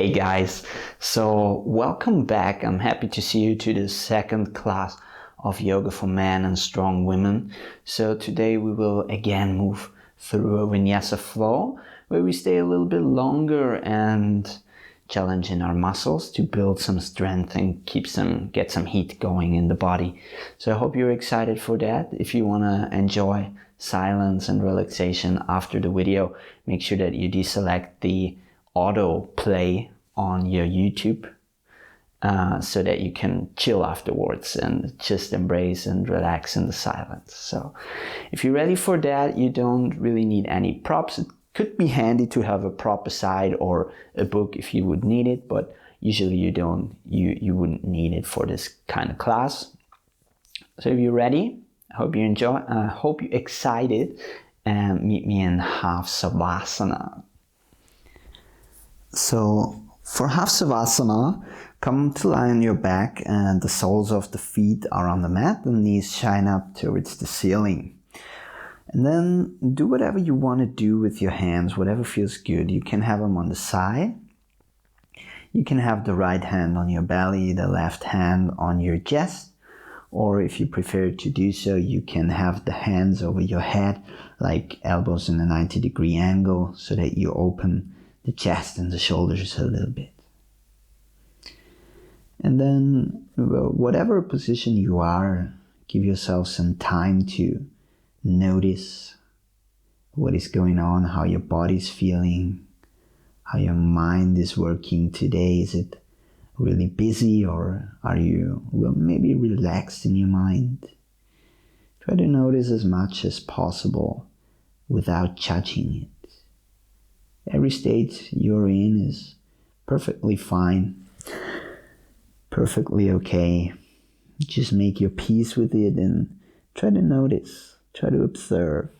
Hey guys, so welcome back. I'm happy to see you to the second class of Yoga for Men and Strong Women. So today we will again move through a Vinyasa flow where we stay a little bit longer and challenging our muscles to build some strength and get some heat going in the body. So I hope you're excited for that. If you want to enjoy silence and relaxation after the video, make sure that you deselect the auto play on your YouTube so that you can chill afterwards and just embrace and relax in the silence. So if you're ready for that, you don't really need any props. It could be handy to have a prop aside or a book if you would need it, but usually you wouldn't need it for this kind of class. So if you're ready, I hope you enjoy. I hope you're excited, and meet me in half savasana. So for half savasana, come to lie on your back and the soles of the feet are on the mat, the knees shine up towards the ceiling. And then do whatever you want to do with your hands, whatever feels good. You can have them on the side. You can have the right hand on your belly, the left hand on your chest. Or if you prefer to do so, you can have the hands over your head, like elbows in a 90-degree angle, so that you open the chest and the shoulders a little bit. And then, whatever position you are, give yourself some time to notice what is going on, how your body's feeling, how your mind is working today. Is it really busy, or are you maybe relaxed in your mind? Try to notice as much as possible without judging it. Every state you're in is perfectly fine, perfectly okay. Just make your peace with it and try to notice, try to observe.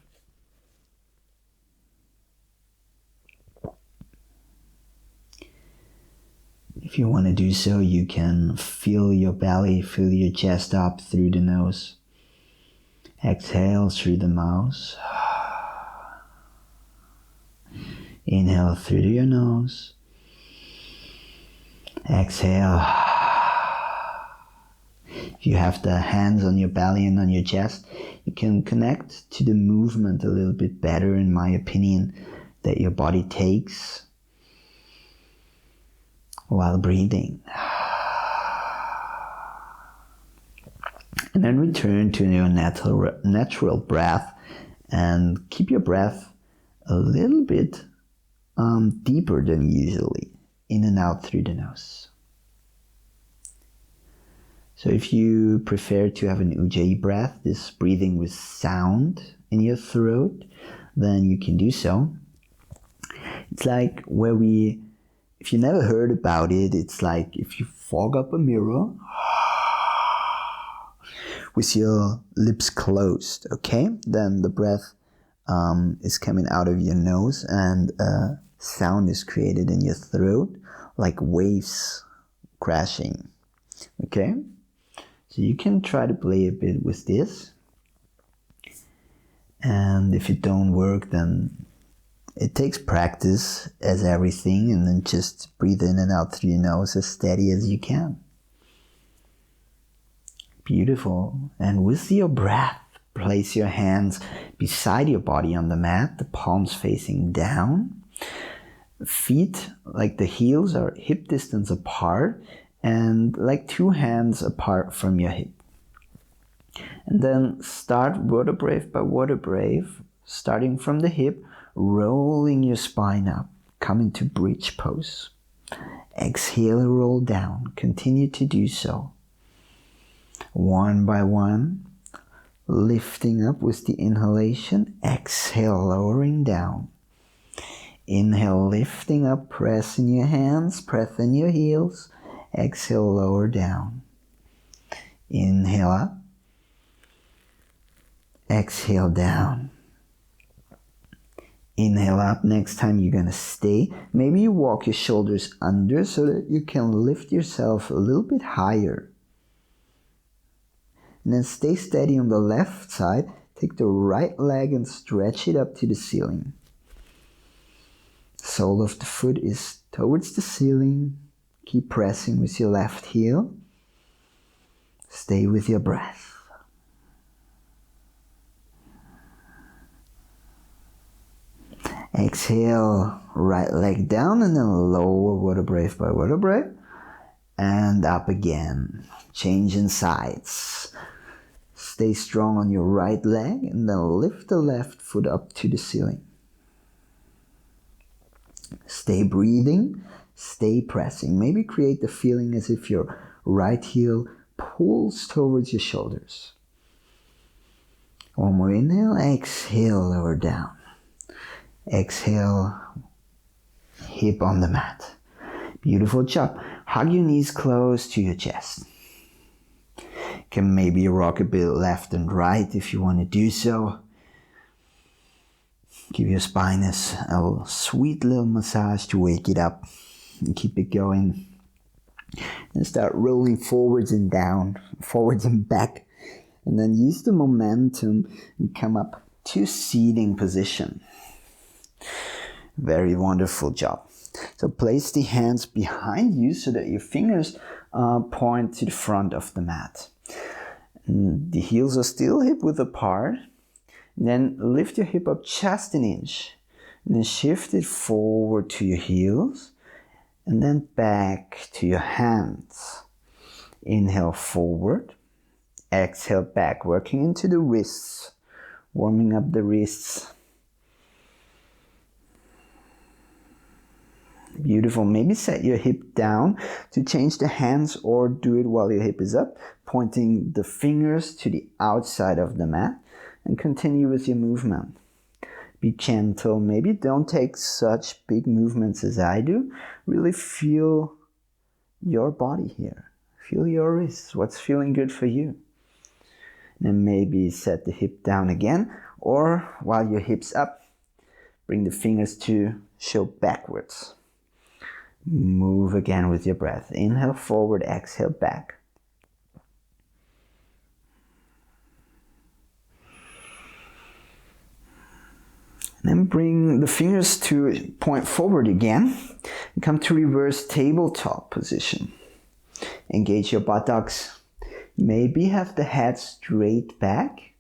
If you want to do so, you can feel your belly, fill your chest up through the nose. Exhale through the mouth. Inhale through your nose. Exhale. If you have the hands on your belly and on your chest, you can connect to the movement a little bit better, in my opinion, that your body takes while breathing. And then return to your natural breath and keep your breath a little bit deeper than usually, in and out through the nose. So if you prefer to have an ujjayi breath, this breathing with sound in your throat, then you can do so. It's like if you never heard about it, it's like if you fog up a mirror with your lips closed, okay? Then the breath is coming out of your nose and sound is created in your throat, like waves crashing, okay? So you can try to play a bit with this. And if it don't work, then it takes practice as everything, and then just breathe in and out through your nose as steady as you can. Beautiful. And with your breath, place your hands beside your body on the mat, the palms facing down. Feet, like the heels, are hip distance apart and like two hands apart from your hip. And then start vertebrae by vertebrae, starting from the hip, rolling your spine up. Come into bridge pose. Exhale, roll down. Continue to do so. One by one, lifting up with the inhalation. Exhale, lowering down. Inhale, lifting up, press in your hands, press in your heels. Exhale, lower down. Inhale up. Exhale down. Inhale up. Next time you're going to stay. Maybe you walk your shoulders under so that you can lift yourself a little bit higher. And then stay steady on the left side. Take the right leg and stretch it up to the ceiling. Sole of the foot is towards the ceiling. Keep pressing with your left heel. Stay with your breath. Exhale, right leg down and then lower water breath by water breath. And up again. Changing sides. Stay strong on your right leg and then lift the left foot up to the ceiling. Stay breathing, stay pressing. Maybe create the feeling as if your right heel pulls towards your shoulders. One more inhale, exhale, lower down. Exhale, hip on the mat. Beautiful job. Hug your knees close to your chest. Can maybe rock a bit left and right if you want to do so. Give your spine a sweet little massage to wake it up and keep it going. And start rolling forwards and down, forwards and back. And then use the momentum and come up to seating position. Very wonderful job. So place the hands behind you so that your fingers point to the front of the mat. And the heels are still hip width apart. Then lift your hip up just an inch. And then shift it forward to your heels. And then back to your hands. Inhale forward. Exhale back, working into the wrists. Warming up the wrists. Beautiful. Maybe set your hip down to change the hands or do it while your hip is up, pointing the fingers to the outside of the mat and continue with your movement. Be gentle. Maybe don't take such big movements as I do. Really feel your body here. Feel your wrists. What's feeling good for you? Then maybe set the hip down again, or while your hip's up, bring the fingers to show backwards. Move again with your breath. Inhale forward, exhale back. And then bring the fingers to point forward again and come to reverse tabletop position. Engage your buttocks. Maybe have the head straight back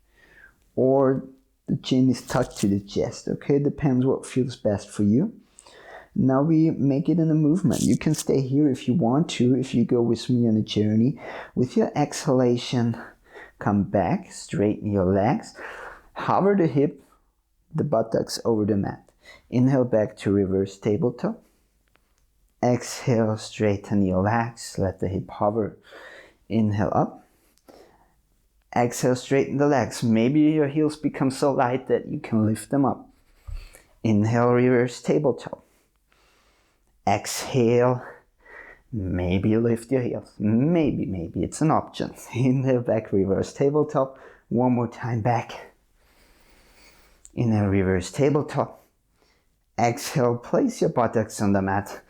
or the chin is tucked to the chest. Okay, depends what feels best for you. Now we make it in a movement. You can stay here if you want to, if you go with me on a journey. With your exhalation, come back, straighten your legs, hover the hip, the buttocks over the mat. Inhale back to reverse tabletop. Exhale, straighten your legs, let the hip hover. Inhale up. Exhale, straighten the legs. Maybe your heels become so light that you can lift them up. Inhale, reverse tabletop. Exhale, maybe lift your heels. Maybe it's an option. Inhale back, reverse tabletop. One more time back. Inhale, reverse tabletop. Exhale, place your buttocks on the mat.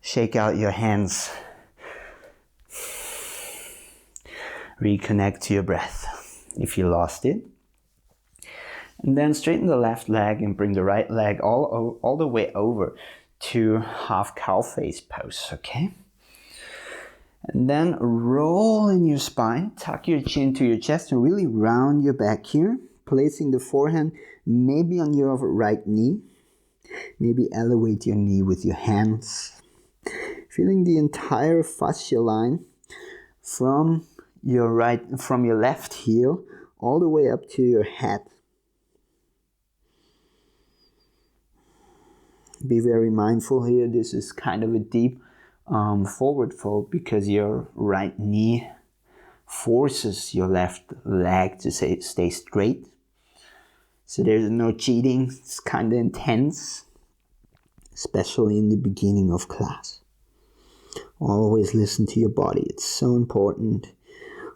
Shake out your hands. Reconnect to your breath if you lost it. And then straighten the left leg and bring the right leg all the way over to half cow face pose, okay? And then roll in your spine, tuck your chin to your chest and really round your back here, placing the forehand maybe on your right knee. Maybe elevate your knee with your hands. Feeling the entire fascia line from your left heel all the way up to your head. Be very mindful here. This is kind of a deep forward fold because your right knee forces your left leg to stay straight. So there's no cheating. It's kind of intense, especially in the beginning of class. Always listen to your body. It's so important.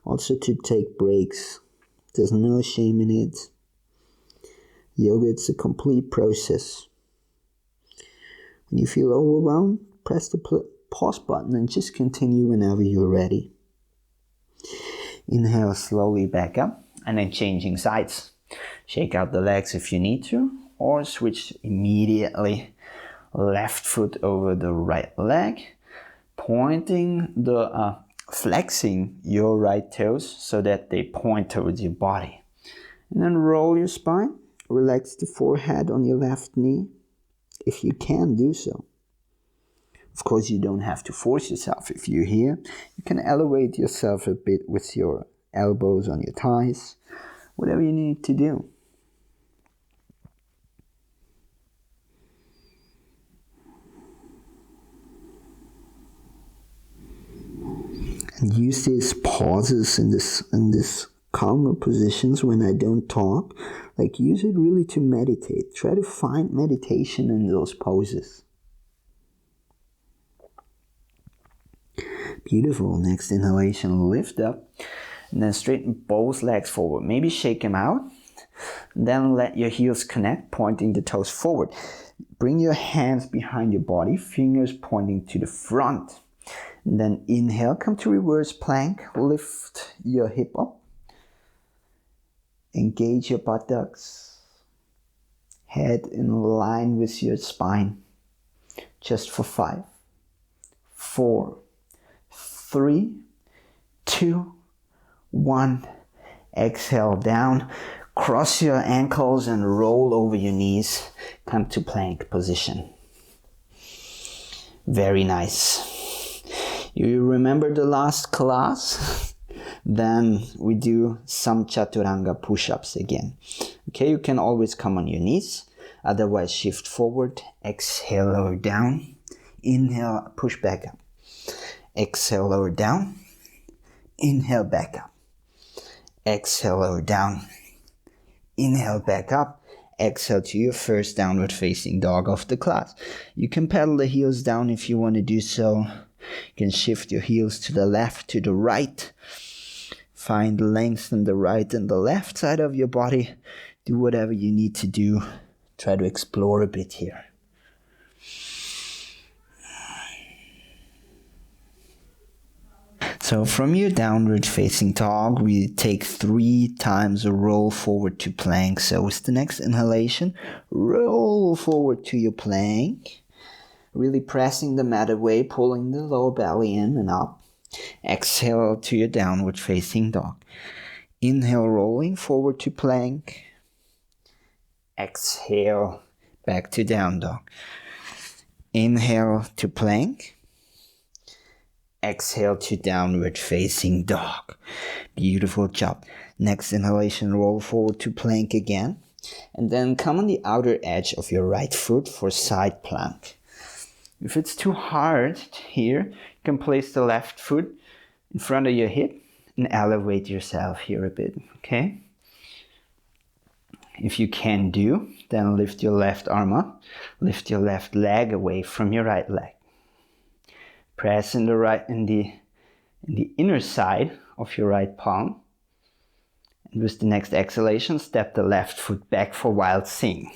Also to take breaks. There's no shame in it. Yoga, it's a complete process. When you feel overwhelmed, press the pause button and just continue whenever you're ready. Inhale slowly back up and then changing sides. Shake out the legs if you need to or switch immediately left foot over the right leg, flexing your right toes so that they point towards your body. And then roll your spine, relax the forehead on your left knee, if you can do so. Of course, you don't have to force yourself. If you're here, you can elevate yourself a bit with your elbows on your thighs, whatever you need to do. And use these pauses in this calmer positions when I don't talk. Like, use it really to meditate. Try to find meditation in those poses. Beautiful. Next inhalation, lift up. And then straighten both legs forward. Maybe shake them out. Then let your heels connect, pointing the toes forward. Bring your hands behind your body, fingers pointing to the front. And then inhale, come to reverse plank. Lift your hip up. Engage your buttocks. Head in line with your spine. Just for 5, 4, 3, 2, 1. Exhale down. Cross your ankles and roll over your knees. Come to plank position. Very nice. You remember the last class? Then we do some chaturanga push-ups again. Okay, you can always come on your knees. Otherwise, shift forward. Exhale, lower down. Inhale, push back up. Exhale, lower down. Inhale, back up. Exhale, lower down. Inhale, back up. Exhale to your first downward facing dog of the class. You can pedal the heels down if you want to do so. You can shift your heels to the left, to the right. Find length in the right and the left side of your body. Do whatever you need to do. Try to explore a bit here. So from your downward facing dog, we take 3 times a roll forward to plank. So with the next inhalation, roll forward to your plank. Really pressing the mat away, pulling the lower belly in and up. Exhale to your downward facing dog. Inhale, rolling forward to plank. Exhale, back to down dog. Inhale to plank. Exhale to downward facing dog. Beautiful job. Next inhalation, roll forward to plank again. And then come on the outer edge of your right foot for side plank. If it's too hard here, you can place the left foot in front of your hip and elevate yourself here a bit, okay? If you can do, then lift your left arm up, lift your left leg away from your right leg. Press in the inner side of your right palm. And with the next exhalation, step the left foot back for wild sing.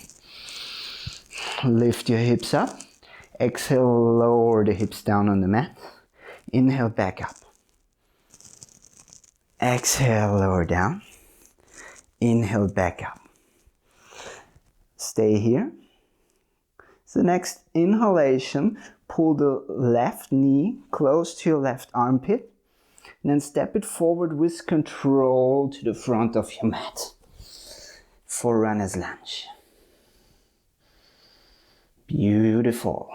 Lift your hips up. Exhale, lower the hips down on the mat. Inhale, back up. Exhale, lower down. Inhale, back up. Stay here. So next inhalation, pull the left knee close to your left armpit. And then step it forward with control to the front of your mat for runner's lunge. Beautiful.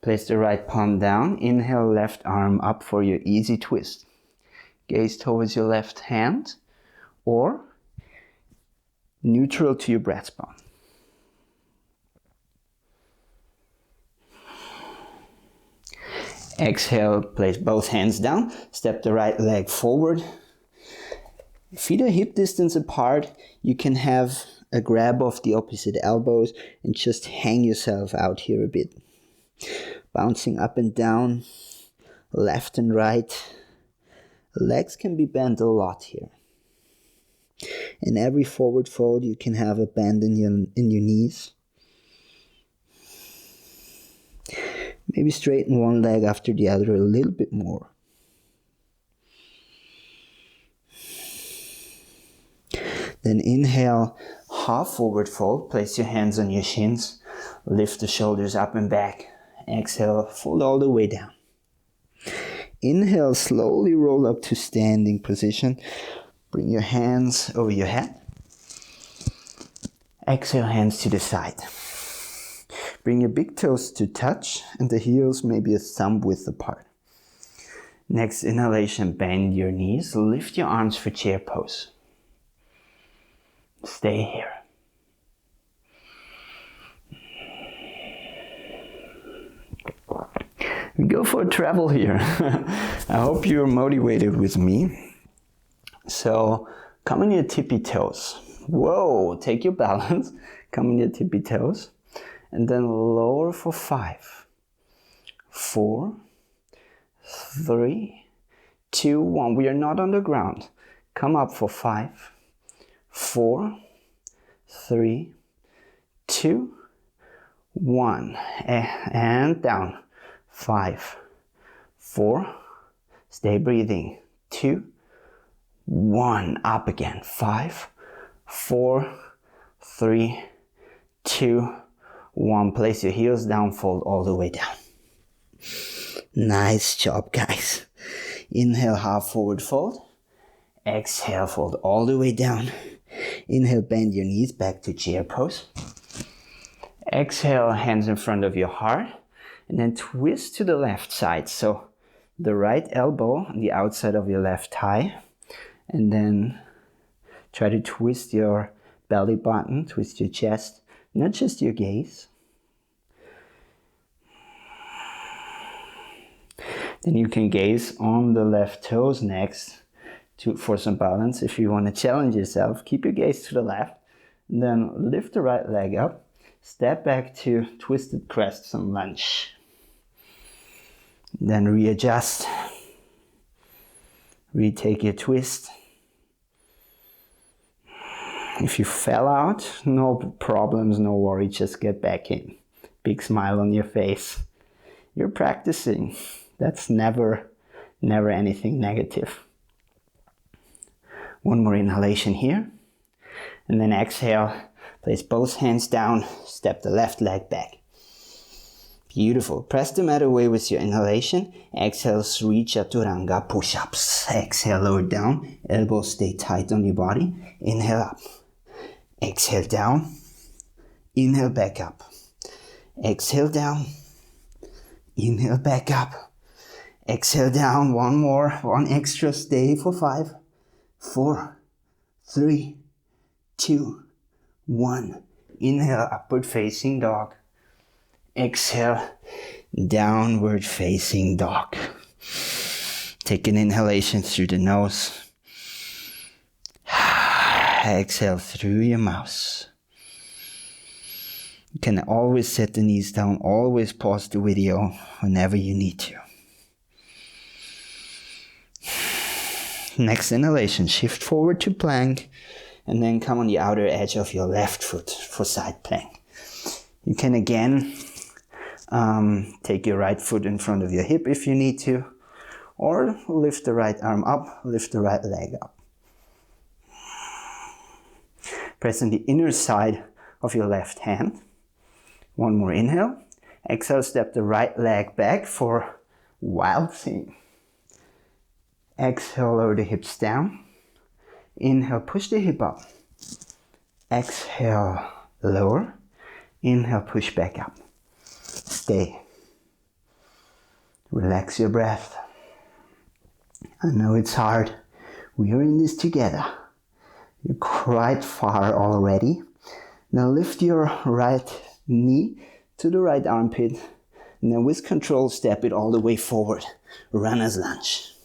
Place the right palm down. Inhale, left arm up for your easy twist. Gaze towards your left hand or neutral to your breastbone. Exhale, place both hands down. Step the right leg forward. Feet are hip distance apart. You can have a grab of the opposite elbows and just hang yourself out here a bit. Bouncing up and down, left and right. Legs can be bent a lot here. In every forward fold, you can have a bend in your knees. Maybe straighten one leg after the other a little bit more. Then inhale, half forward fold. Place your hands on your shins. Lift the shoulders up and back. Exhale, fold all the way down. Inhale, slowly roll up to standing position. Bring your hands over your head. Exhale, hands to the side. Bring your big toes to touch and the heels maybe a thumb width apart. Next inhalation, bend your knees. Lift your arms for chair pose. Stay here. We go for a travel here. I hope you're motivated with me. So come on your tippy toes. Whoa, take your balance. Come on your tippy toes. And then lower for 5, 4, 3, 2, 1. We are not on the ground. Come up for 5, 4, 3, 2, 1. And down. 5, 4, stay breathing. 2, 1. Up again. 5, 4, 3, 2, 1. Place your heels down, fold all the way down. Nice job, guys. Inhale, half forward fold. Exhale, fold all the way down. Inhale, bend your knees back to chair pose. Exhale, hands in front of your heart. And then twist to the left side. So the right elbow on the outside of your left thigh. And then try to twist your belly button, twist your chest, not just your gaze. Then you can gaze on the left toes next for some balance. If you want to challenge yourself, keep your gaze to the left. And then lift the right leg up. Step back to twisted crest, some lunge. Then readjust. Retake your twist. If you fell out, no problems, no worry, just get back in. Big smile on your face. You're practicing. That's never anything negative. One more inhalation here. And then exhale. Place both hands down, step the left leg back. Beautiful. Press the mat away with your inhalation. Exhale, Sri Chaturanga push-ups. Exhale, lower down. Elbows stay tight on your body. Inhale up. Exhale down. Inhale back up. Exhale down. Inhale back up. Exhale down. One more. One extra. Stay for 5, 4, 3, 2, 1. Inhale, upward facing dog. Exhale, downward facing dog. Take an inhalation through the nose. Exhale through your mouth. You can always set the knees down, always pause the video whenever you need to. Next inhalation, shift forward to plank. And then come on the outer edge of your left foot for side plank. You can again take your right foot in front of your hip if you need to. Or lift the right arm up, lift the right leg up. Press on the inner side of your left hand. One more inhale. Exhale, step the right leg back for wild thing. Exhale, lower the hips down. Inhale, push the hip up. Exhale, lower. Inhale, push back up. Stay. Relax your breath. I know it's hard. We are in this together. You're quite far already. Now lift your right knee to the right armpit. And then with control, step it all the way forward. Runner's lunge.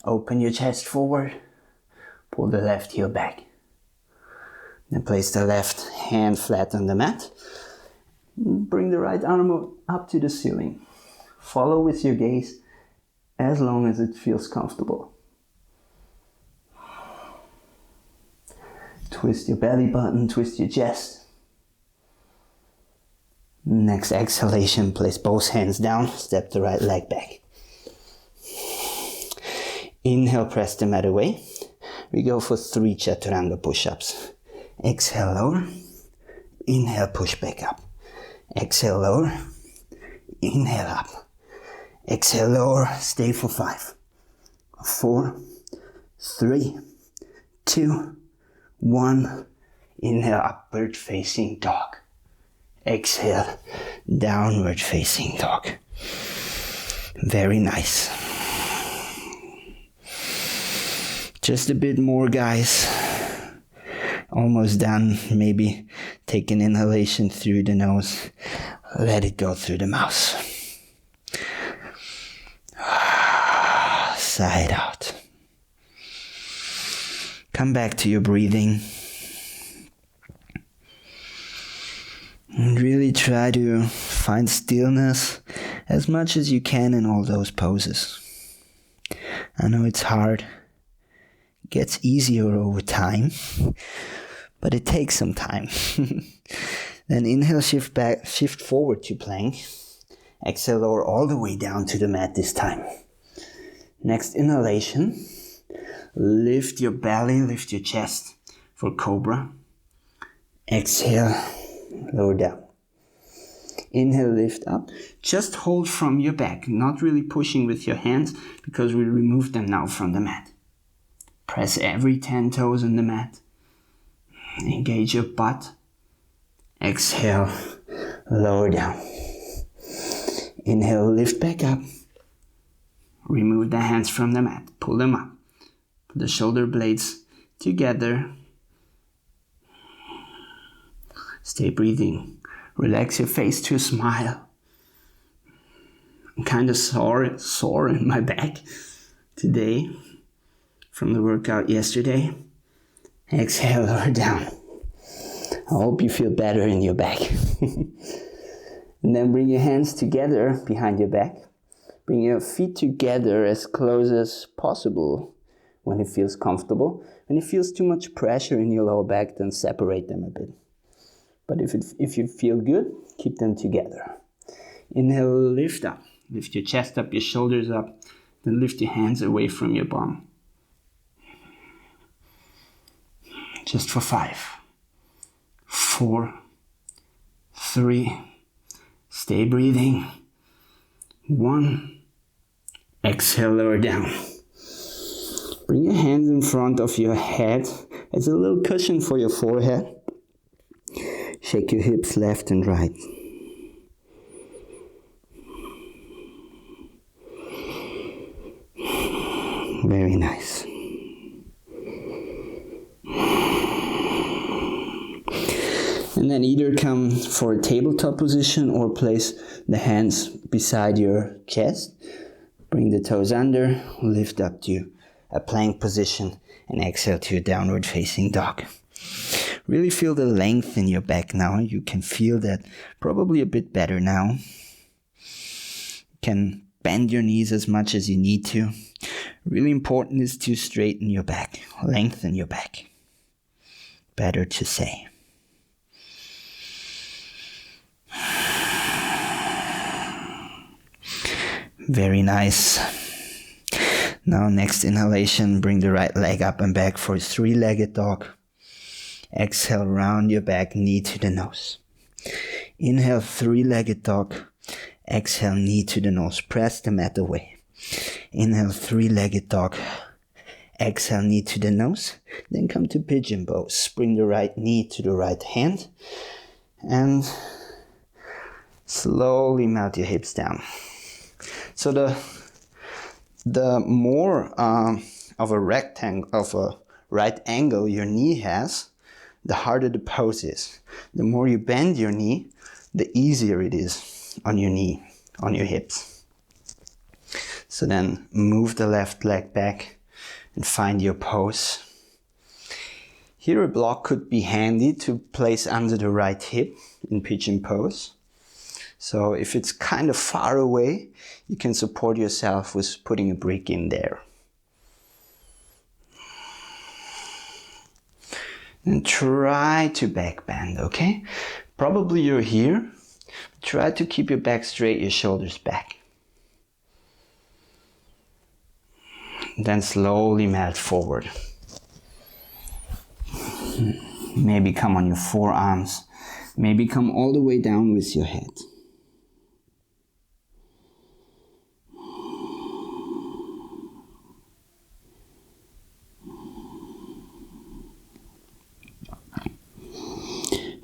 Open your chest forward. Pull the left heel back. Then place the left hand flat on the mat. Bring the right arm up to the ceiling. Follow with your gaze as long as it feels comfortable. Twist your belly button, twist your chest. Next exhalation, place both hands down, step the right leg back. Inhale, press the mat away. We go for 3 Chaturanga push-ups. Exhale, lower. Inhale, push back up. Exhale, lower. Inhale up. Exhale, lower. Stay for 5, 4, 3, 2, 1. Inhale, upward facing dog. Exhale, downward facing dog. Very nice. Just a bit more, guys. Almost done. Maybe take an inhalation through the nose. Let it go through the mouth. Side out. Come back to your breathing. And really try to find stillness as much as you can in all those poses. I know it's hard. It gets easier over time, but it takes some time. Then inhale, shift forward to plank. Exhale, lower all the way down to the mat this time. Next inhalation, lift your belly, lift your chest for cobra. Exhale, lower down. Inhale, lift up. Just hold from your back, not really pushing with your hands because we remove them now from the mat. Press every 10 toes on the mat. Engage your butt. Exhale, lower down. Inhale, lift back up. Remove the hands from the mat. Pull them up. Put the shoulder blades together. Stay breathing. Relax your face to a smile. I'm kind of sore in my back today from the workout yesterday. Exhale, lower down. I hope you feel better in your back. And then bring your hands together behind your back. Bring your feet together as close as possible when it feels comfortable. When it feels too much pressure in your lower back, then separate them a bit. But if you feel good, keep them together. Inhale, lift up. Lift your chest up, your shoulders up. Then lift your hands away from your bum. Just for 5, 4, 3. Stay breathing. 1. Exhale, lower down. Bring your hands in front of your head as a little cushion for your forehead. Shake your hips left and right. Very nice. And then either come for a tabletop position or place the hands beside your chest. Bring the toes under, lift up to a plank position, and exhale to a downward facing dog. Really feel the length in your back now. You can feel that probably a bit better now. You can bend your knees as much as you need to. Really important is to straighten your back, lengthen your back. Better to say. Very nice. Now next inhalation, bring the right leg up and back for a 3-legged dog. Exhale, round your back, knee to the nose. Inhale, 3-legged dog. Exhale, knee to the nose. Press the mat away. Inhale, 3-legged dog. Exhale, knee to the nose. Then come to pigeon pose. Bring the right knee to the right hand. And slowly melt your hips down. So the more of a rectangle, of a right angle your knee has, the harder the pose is. The more you bend your knee, the easier it is on your knee, on your hips. So then move the left leg back and find your pose. Here a block could be handy to place under the right hip in pigeon pose. So if it's kind of far away, you can support yourself with putting a brick in there. And try to back bend, okay? Probably you're here. Try to keep your back straight, your shoulders back. Then slowly melt forward. Maybe come on your forearms. Maybe come all the way down with your head.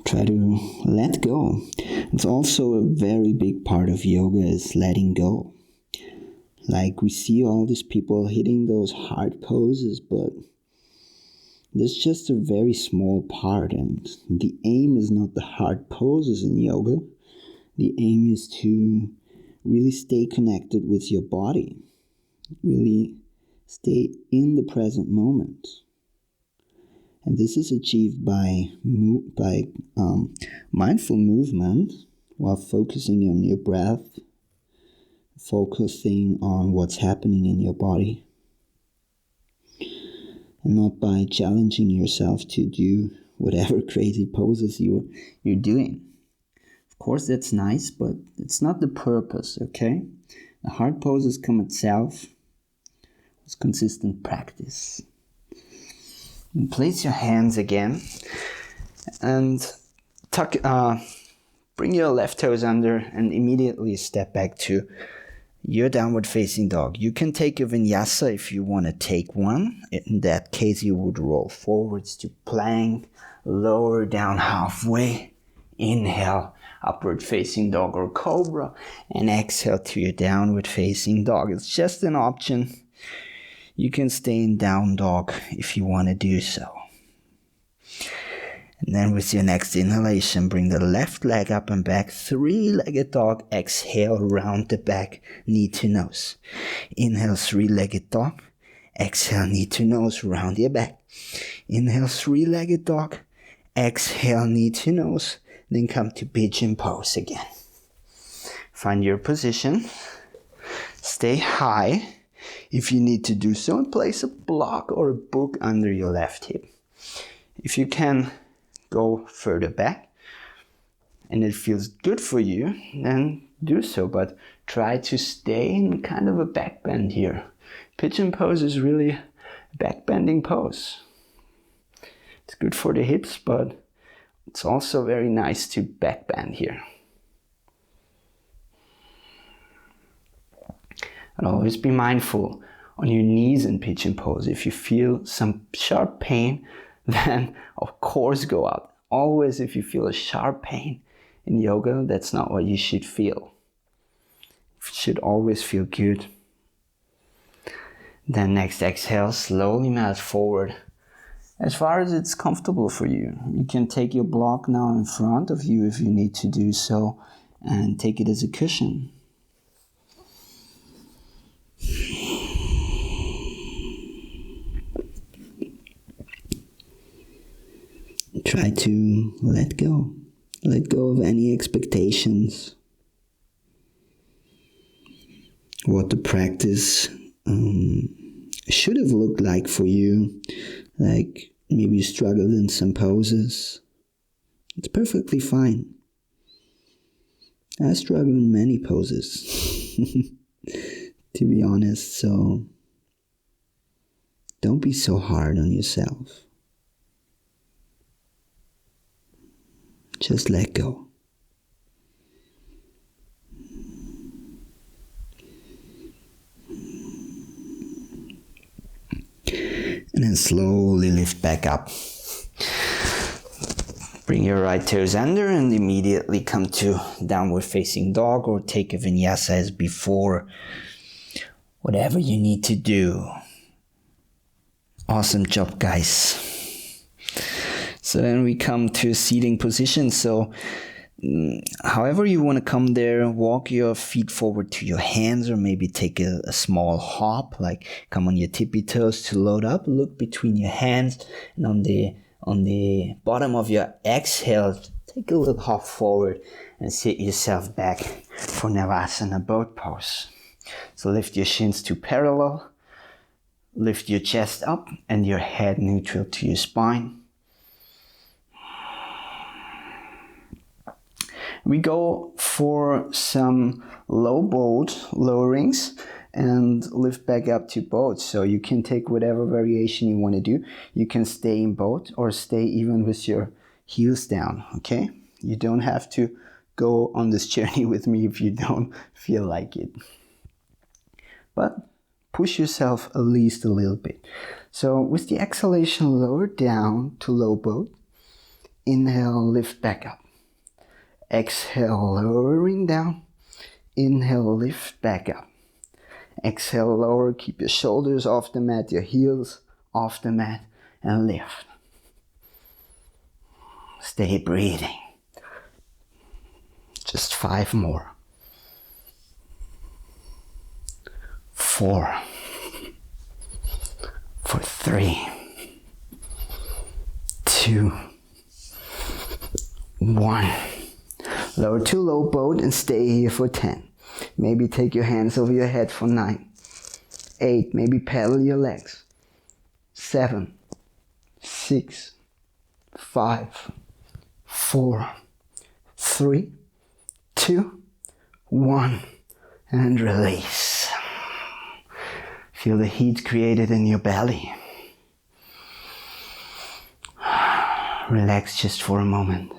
Try to let go. It's also a very big part of yoga is letting go. Like we see all these people hitting those hard poses, but that's just a very small part, and the aim is not the hard poses in yoga. The aim is to really stay connected with your body, really stay in the present moment. And this is achieved by mindful movement while focusing on your breath, focusing on what's happening in your body. And not by challenging yourself to do whatever crazy poses you're doing. Of course, that's nice, but it's not the purpose, okay? The hard poses come itself with consistent practice. And place your hands again and bring your left toes under and immediately step back to your downward facing dog. You can take a vinyasa if you want to take one. In that case, you would roll forwards to plank, lower down halfway, inhale, upward facing dog or cobra, and exhale to your downward facing dog. It's just an option. You can stay in down dog if you want to do so. And then with your next inhalation, bring the left leg up and back, three-legged dog. Exhale, round the back, knee to nose. Inhale, three-legged dog. Exhale, knee to nose, round your back. Inhale, three-legged dog. Exhale, knee to nose. Then come to pigeon pose again. Find your position. Stay high. If you need to do so, and place a block or a book under your left hip. If you can go further back and it feels good for you, then do so, but try to stay in kind of a back bend here. Pigeon pose is really a back bending pose. It's good for the hips, but it's also very nice to back bend here. And always be mindful on your knees in pigeon pose. If you feel some sharp pain, then of course go out. Always, if you feel a sharp pain in yoga, that's not what you should feel. You should always feel good. Then next exhale, slowly melt forward as far as it's comfortable for you. You can take your block now in front of you if you need to do so, and take it as a cushion. Try to let go. Let go of any expectations. What the practice should have looked like for you. Like maybe you struggled in some poses. It's perfectly fine. I struggle in many poses, to be honest, so don't be so hard on yourself. Just let go. And then slowly lift back up. Bring your right toes under and immediately come to downward facing dog, or take a vinyasa as before. Whatever you need to do. Awesome job, guys. So then we come to seating position. So however you want to come there, walk your feet forward to your hands, or maybe take a small hop, like come on your tippy toes to load up. Look between your hands, and on the bottom of your exhale, take a little hop forward and sit yourself back for Navasana boat pose. So lift your shins to parallel, lift your chest up and your head neutral to your spine. We go for some low boat lowerings and lift back up to boat. So you can take whatever variation you want to do. You can stay in boat or stay even with your heels down, okay? You don't have to go on this journey with me if you don't feel like it. But push yourself at least a little bit. So with the exhalation, lower down to low boat. Inhale, lift back up. Exhale, lowering down. Inhale, lift back up. Exhale, lower, keep your shoulders off the mat, your heels off the mat, and lift. Stay breathing. Just 5 more. 4. For 3. 2. 1. Lower to low boat and stay here for 10. Maybe take your hands over your head for 9. 8. Maybe pedal your legs. 7. 6. 5. 4. 3. 2. 1. And release. Feel the heat created in your belly. Relax just for a moment.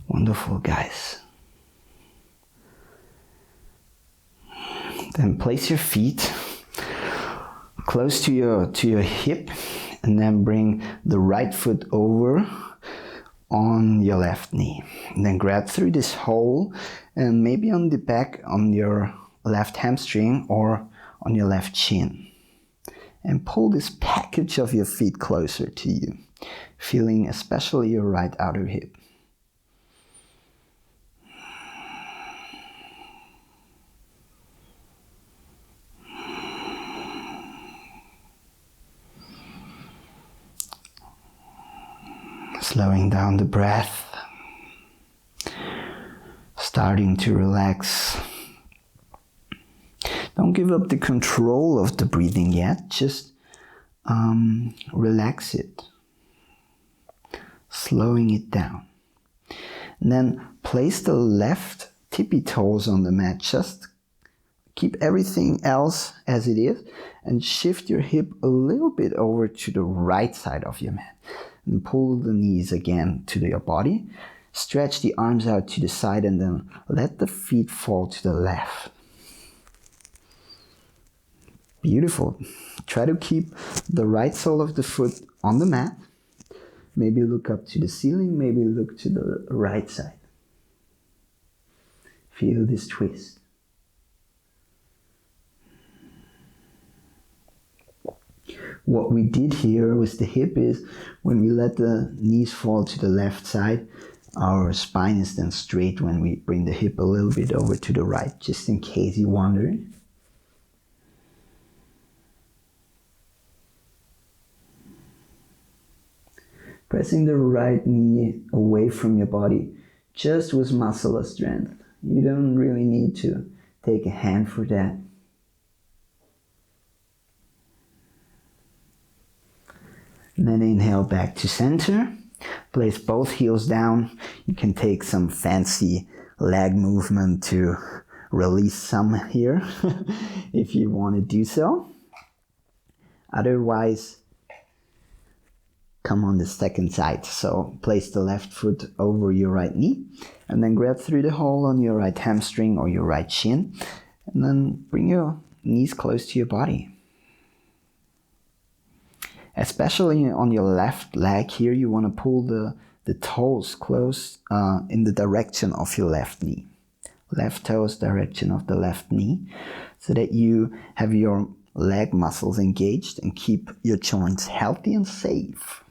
Wonderful, guys. Then place your feet close to your hip, and then bring the right foot over on your left knee. And then grab through this hole, and maybe on the back on your left hamstring or on your left shin. And pull this package of your feet closer to you, feeling especially your right outer hip. Slowing down the breath, starting to relax. Don't give up the control of the breathing yet, just relax it, slowing it down. And then place the left tippy toes on the mat, just keep everything else as it is, and shift your hip a little bit over to the right side of your mat. And pull the knees again to your body. Stretch the arms out to the side and then let the feet fall to the left. Beautiful. Try to keep the right sole of the foot on the mat. Maybe look up to the ceiling, maybe look to the right side. Feel this twist. What we did here with the hip is when we let the knees fall to the left side, our spine is then straight when we bring the hip a little bit over to the right, just in case you wonder. Pressing the right knee away from your body, just with muscular strength. You don't really need to take a hand for that. And then inhale back to center. Place both heels down. You can take some fancy leg movement to release some here if you want to do so. Otherwise, come on the second side. So place the left foot over your right knee and then grab through the hole on your right hamstring or your right shin. And then bring your knees close to your body. Especially on your left leg here, you want to pull the toes close in the direction of your left knee. Left toes direction of the left knee, so that you have your leg muscles engaged and keep your joints healthy and safe.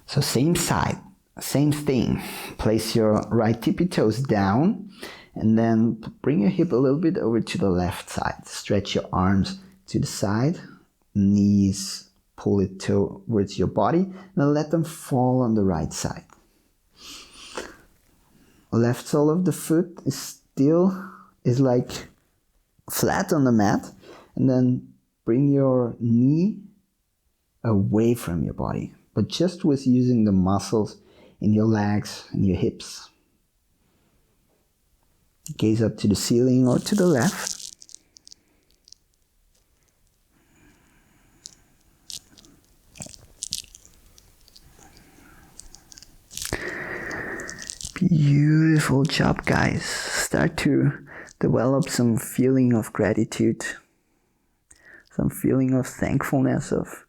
So same side, same thing. Place your right tippy toes down. And then bring your hip a little bit over to the left side. Stretch your arms to the side. Knees, pull it towards your body. And then let them fall on the right side. Left sole of the foot is like flat on the mat. And then bring your knee away from your body. But just with using the muscles in your legs and your hips. Gaze up to the ceiling or to the left. Beautiful job, guys. Start to develop some feeling of gratitude, some feeling of thankfulness, of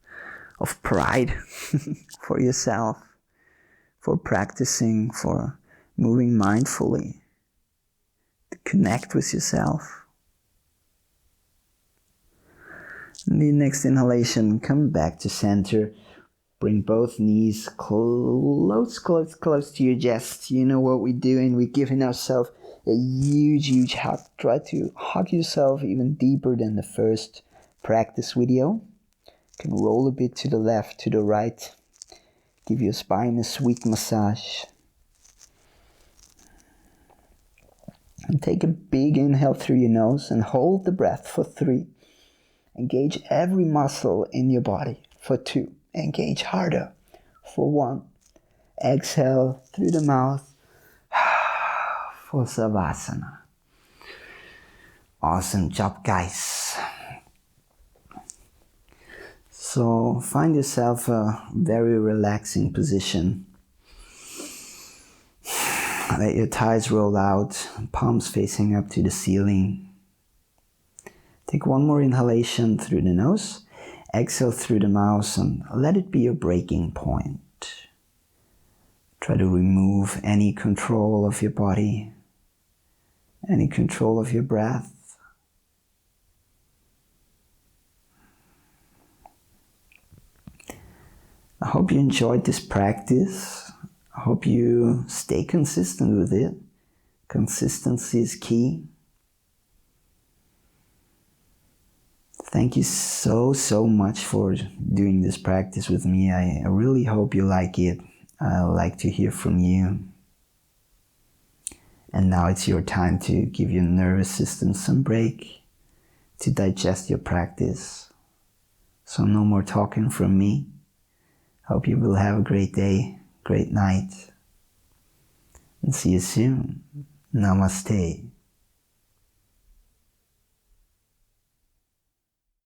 pride for yourself, for practicing, for moving mindfully, to connect with yourself. In the next inhalation, come back to center. Bring both knees close to your chest. You know what we're doing? We're giving ourselves a huge hug. Try to hug yourself even deeper than the first practice video. You can roll a bit to the left, to the right. Give your spine a sweet massage. And take a big inhale through your nose and hold the breath for 3. Engage every muscle in your body for 2. Engage harder for 1. Exhale through the mouth for Savasana. Awesome job, guys. So find yourself a very relaxing position. Let your thighs roll out, palms facing up to the ceiling. Take one more inhalation through the nose. Exhale through the mouth and let it be your breaking point. Try to remove any control of your body, any control of your breath. I hope you enjoyed this practice. I hope you stay consistent with it. Consistency is key. Thank you so much for doing this practice with me. I really hope you like it. I like to hear from you. And now it's your time to give your nervous system some break, to digest your practice. So no more talking from me. Hope you will have a great day, great night. And see you soon. Namaste.